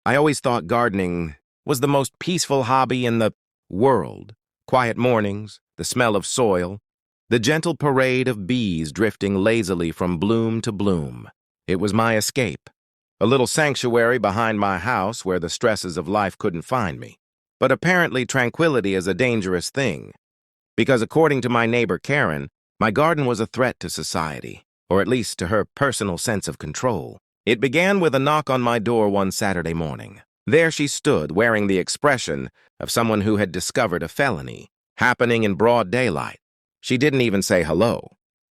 I always thought gardening was the most peaceful hobby in the world. Quiet mornings, the smell of soil, the gentle parade of bees drifting lazily from bloom to bloom. It was my escape, a little sanctuary behind my house where the stresses of life couldn't find me. But apparently tranquility is a dangerous thing, because according to my neighbor Karen, my garden was a threat to society, or at least to her personal sense of control. It began with a knock on my door one Saturday morning. There she stood, wearing the expression of someone who had discovered a felony, happening in broad daylight. She didn't even say hello.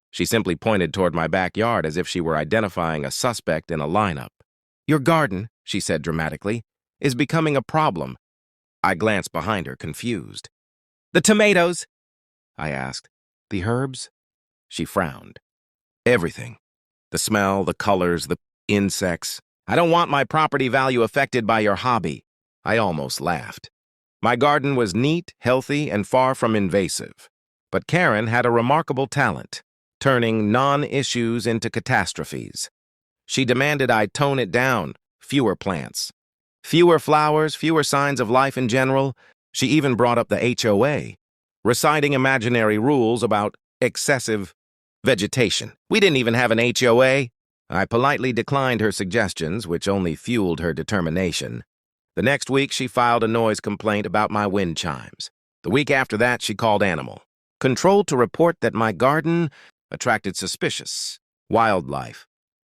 She simply pointed toward my backyard as if she were identifying a suspect in a lineup. "Your garden," she said dramatically, "is becoming a problem." I glanced behind her, confused. "The tomatoes?" I asked. "The herbs?" She frowned. "Everything. The smell, the colors, the insects. I don't want my property value affected by your hobby." I almost laughed. My garden was neat, healthy, and far from invasive. But Karen had a remarkable talent, turning non-issues into catastrophes. She demanded I tone it down, fewer plants, fewer flowers, fewer signs of life in general. She even brought up the HOA, reciting imaginary rules about excessive vegetation. We didn't even have an HOA. I politely declined her suggestions, which only fueled her determination. The next week, she filed a noise complaint about my wind chimes. The week after that, she called animal control to report that my garden attracted suspicious wildlife,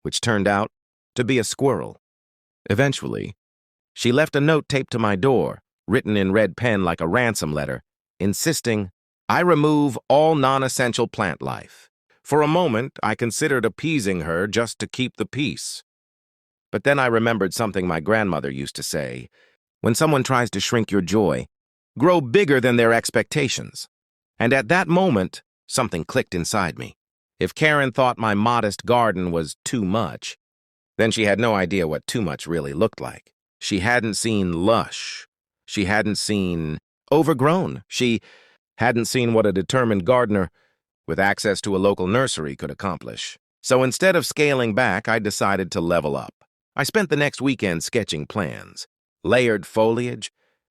which turned out to be a squirrel. Eventually, she left a note taped to my door, written in red pen like a ransom letter, insisting I remove all non-essential plant life. For a moment, I considered appeasing her just to keep the peace. But then I remembered something my grandmother used to say: when someone tries to shrink your joy, grow bigger than their expectations. And at that moment, something clicked inside me. If Karen thought my modest garden was too much, then she had no idea what too much really looked like. She hadn't seen lush. She hadn't seen overgrown. She hadn't seen what a determined gardener with access to a local nursery could accomplish. So instead of scaling back, I decided to level up. I spent the next weekend sketching plans: layered foliage,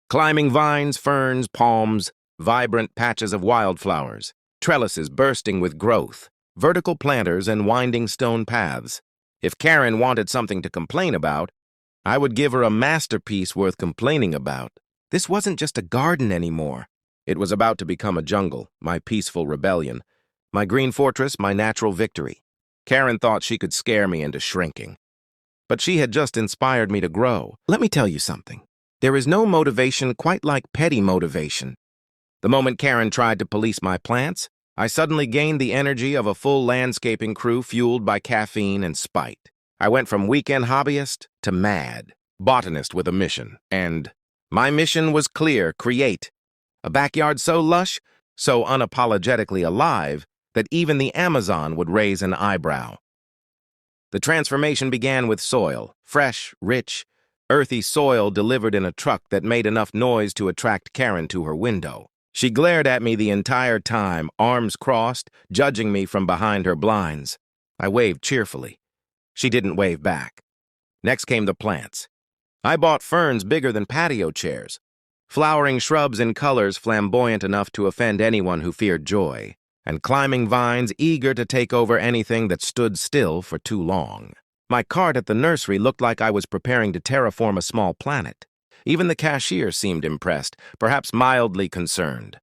climbing vines, ferns, palms, vibrant patches of wildflowers, trellises bursting with growth, vertical planters, and winding stone paths. If Karen wanted something to complain about, I would give her a masterpiece worth complaining about. This wasn't just a garden anymore. It was about to become a jungle, my peaceful rebellion, my green fortress, my natural victory. Karen thought she could scare me into shrinking. But she had just inspired me to grow. Let me tell you something. There is no motivation quite like petty motivation. The moment Karen tried to police my plants, I suddenly gained the energy of a full landscaping crew fueled by caffeine and spite. I went from weekend hobbyist to mad botanist with a mission. And my mission was clear: create a backyard so lush, so unapologetically alive, that even the Amazon would raise an eyebrow. The transformation began with soil, fresh, rich, earthy soil delivered in a truck that made enough noise to attract Karen to her window. She glared at me the entire time, arms crossed, judging me from behind her blinds. I waved cheerfully. She didn't wave back. Next came the plants. I bought ferns bigger than patio chairs, flowering shrubs in colors flamboyant enough to offend anyone who feared joy, and climbing vines eager to take over anything that stood still for too long. My cart at the nursery looked like I was preparing to terraform a small planet. Even the cashier seemed impressed, perhaps mildly concerned.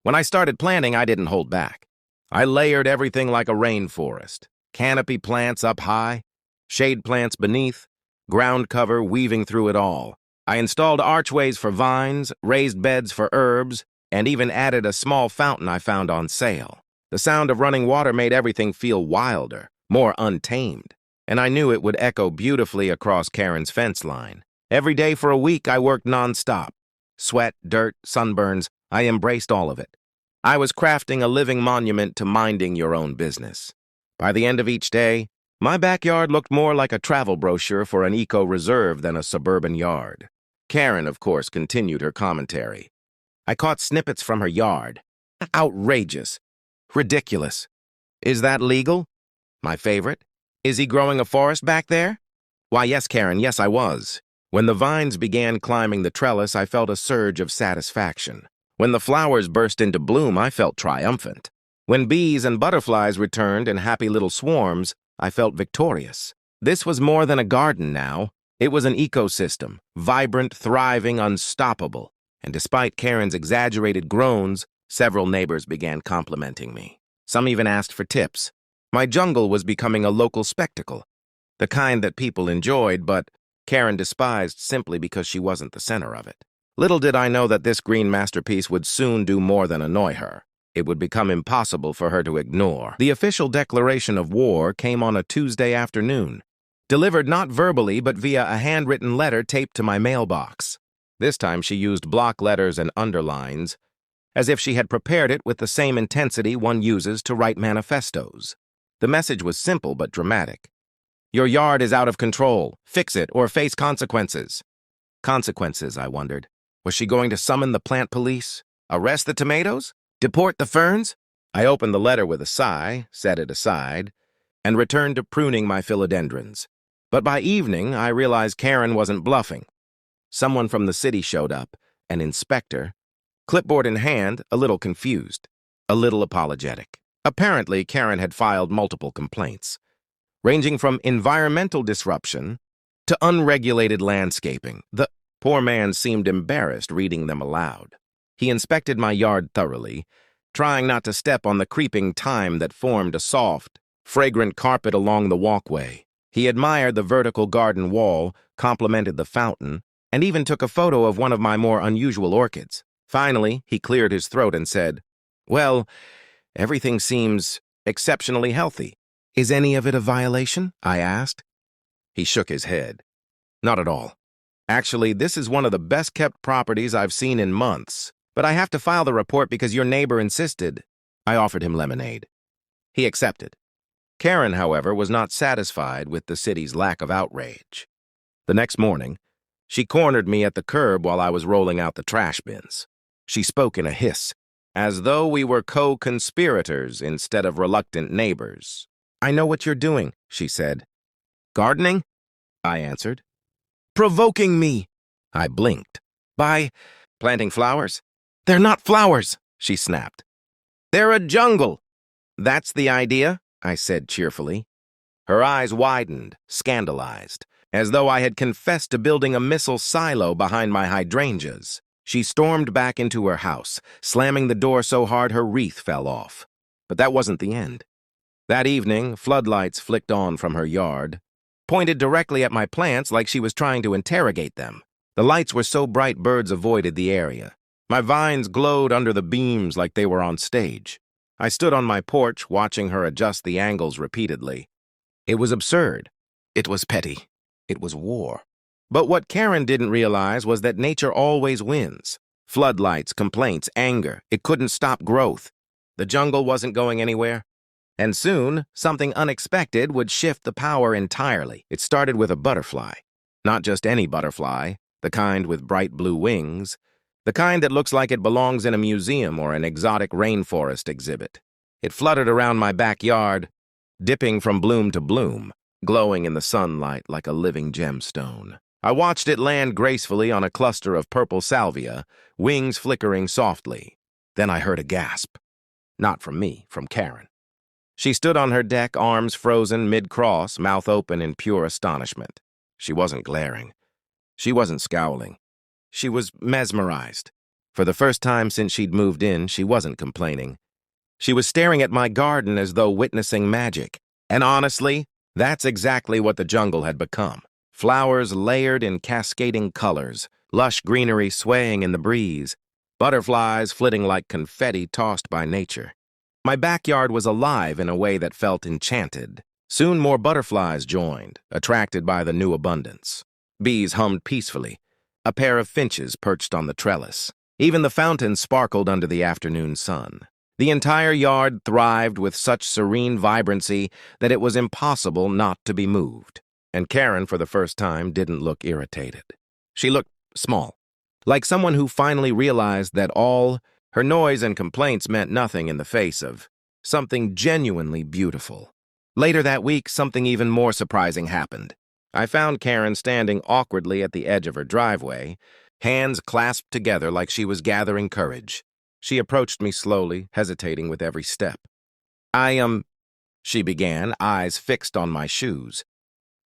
When I started planting, I didn't hold back. I layered everything like a rainforest: canopy plants up high, shade plants beneath, ground cover weaving through it all. I installed archways for vines, raised beds for herbs, and even added a small fountain I found on sale. The sound of running water made everything feel wilder, more untamed, and I knew it would echo beautifully across Karen's fence line. Every day for a week, I worked nonstop. Sweat, dirt, sunburns, I embraced all of it. I was crafting a living monument to minding your own business. By the end of each day, my backyard looked more like a travel brochure for an eco-reserve than a suburban yard. Karen, of course, continued her commentary. I caught snippets from her yard. Outrageous. Ridiculous. Is that legal? My favorite. Is he growing a forest back there? Why, yes, Karen, yes, I was. When the vines began climbing the trellis, I felt a surge of satisfaction. When the flowers burst into bloom, I felt triumphant. When bees and butterflies returned in happy little swarms, I felt victorious. This was more than a garden now. It was an ecosystem, vibrant, thriving, unstoppable. And despite Karen's exaggerated groans, several neighbors began complimenting me. Some even asked for tips. My jungle was becoming a local spectacle, the kind that people enjoyed, but Karen despised simply because she wasn't the center of it. Little did I know that this green masterpiece would soon do more than annoy her. It would become impossible for her to ignore. The official declaration of war came on a Tuesday afternoon, delivered not verbally but via a handwritten letter taped to my mailbox. This time she used block letters and underlines, as if she had prepared it with the same intensity one uses to write manifestos. The message was simple but dramatic. Your yard is out of control. Fix it or face consequences. Consequences, I wondered. Was she going to summon the plant police? Arrest the tomatoes? Deport the ferns? I opened the letter with a sigh, set it aside, and returned to pruning my philodendrons. But by evening, I realized Karen wasn't bluffing. Someone from the city showed up, an inspector, clipboard in hand, a little confused, a little apologetic. Apparently, Karen had filed multiple complaints, ranging from environmental disruption to unregulated landscaping. The poor man seemed embarrassed reading them aloud. He inspected my yard thoroughly, trying not to step on the creeping thyme that formed a soft, fragrant carpet along the walkway. He admired the vertical garden wall, complimented the fountain, and even took a photo of one of my more unusual orchids. Finally, he cleared his throat and said, "Well, everything seems exceptionally healthy. Is any of it a violation?" I asked. He shook his head. Not at all. Actually, this is one of the best-kept properties I've seen in months. But I have to file the report because your neighbor insisted. I offered him lemonade. He accepted. Karen, however, was not satisfied with the city's lack of outrage. The next morning, she cornered me at the curb while I was rolling out the trash bins. She spoke in a hiss, as though we were co-conspirators instead of reluctant neighbors. "I know what you're doing," she said. "Gardening?" I answered. "Provoking me." I blinked. "By planting flowers?" "They're not flowers," she snapped. "They're a jungle." "That's the idea," I said cheerfully. Her eyes widened, scandalized, as though I had confessed to building a missile silo behind my hydrangeas. She stormed back into her house, slamming the door so hard her wreath fell off. But that wasn't the end. That evening, floodlights flicked on from her yard, pointed directly at my plants like she was trying to interrogate them. The lights were so bright birds avoided the area. My vines glowed under the beams like they were on stage. I stood on my porch, watching her adjust the angles repeatedly. It was absurd. It was petty. It was war. But what Karen didn't realize was that nature always wins. Floodlights, complaints, anger. It couldn't stop growth. The jungle wasn't going anywhere. And soon, something unexpected would shift the power entirely. It started with a butterfly. Not just any butterfly, the kind with bright blue wings, the kind that looks like it belongs in a museum or an exotic rainforest exhibit. It fluttered around my backyard, dipping from bloom to bloom, glowing in the sunlight like a living gemstone. I watched it land gracefully on a cluster of purple salvia, wings flickering softly. Then I heard a gasp. Not from me, from Karen. She stood on her deck, arms frozen mid-cross, mouth open in pure astonishment. She wasn't glaring. She wasn't scowling. She was mesmerized. For the first time since she'd moved in, she wasn't complaining. She was staring at my garden as though witnessing magic. And honestly, that's exactly what the jungle had become. Flowers layered in cascading colors, lush greenery swaying in the breeze, butterflies flitting like confetti tossed by nature. My backyard was alive in a way that felt enchanted. Soon more butterflies joined, attracted by the new abundance. Bees hummed peacefully. A pair of finches perched on the trellis. Even the fountain sparkled under the afternoon sun. The entire yard thrived with such serene vibrancy that it was impossible not to be moved. And Karen, for the first time, didn't look irritated. She looked small, like someone who finally realized that all her noise and complaints meant nothing in the face of something genuinely beautiful. Later that week, something even more surprising happened. I found Karen standing awkwardly at the edge of her driveway, hands clasped together like she was gathering courage. She approached me slowly, hesitating with every step. She began, eyes fixed on my shoes.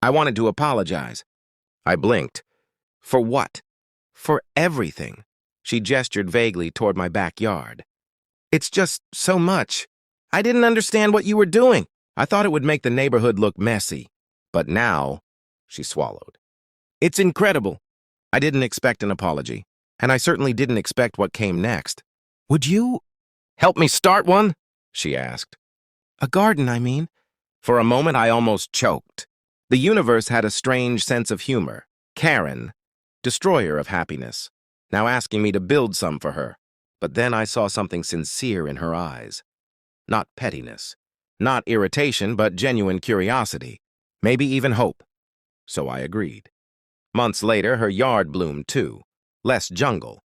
I wanted to apologize. I blinked. For what? For everything. She gestured vaguely toward my backyard. It's just so much. I didn't understand what you were doing. I thought it would make the neighborhood look messy. But now, she swallowed. It's incredible. I didn't expect an apology, and I certainly didn't expect what came next. Would you help me start one? She asked. A garden, I mean. For a moment, I almost choked. The universe had a strange sense of humor. Karen, destroyer of happiness, now asking me to build some for her. But then I saw something sincere in her eyes. Not pettiness, not irritation, but genuine curiosity, maybe even hope. So I agreed. Months later, her yard bloomed too. Less jungle.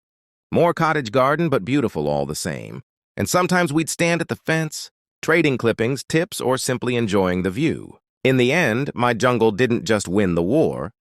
More cottage garden, but beautiful all the same. And sometimes we'd stand at the fence, trading clippings, tips, or simply enjoying the view. In the end, my jungle didn't just win the war,